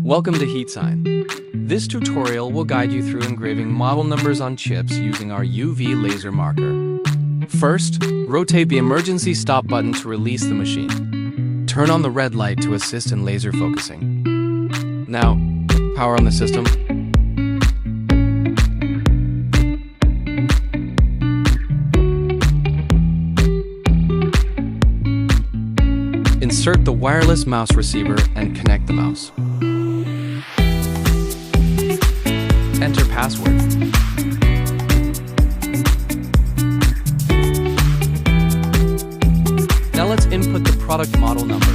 Welcome to HeatSign. This tutorial will guide you through engraving model numbers on chips using our UV laser marker. First, rotate the emergency stop button to release the machine. Turn on the red light to assist in laser focusing. Now, power on the system. Insert the wireless mouse receiver and connect the mouse. Enter password. Now let's input the product model number.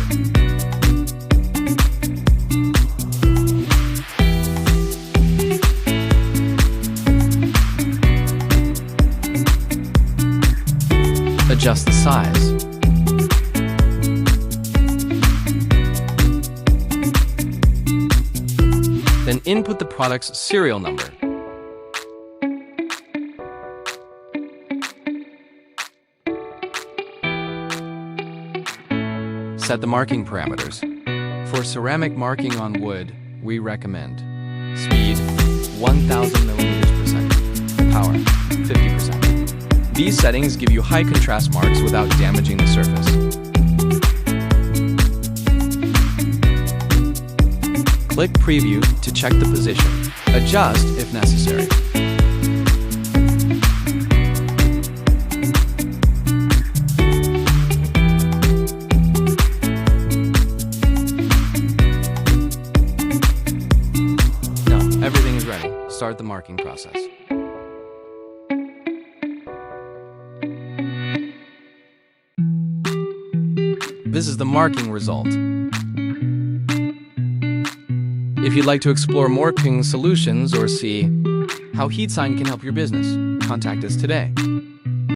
Adjust the size. Then input the product's serial number. Set the marking parameters. For ceramic marking on wood, we recommend speed 1000 millimeters per second, power 50%. These settings give you high contrast marks without damaging the surface. Click Preview to check the position. Adjust if necessary. Now, everything is ready. Start the marking process. This is the marking result. If you'd like to explore more marking solutions or see how HeatSign can help your business, contact us today.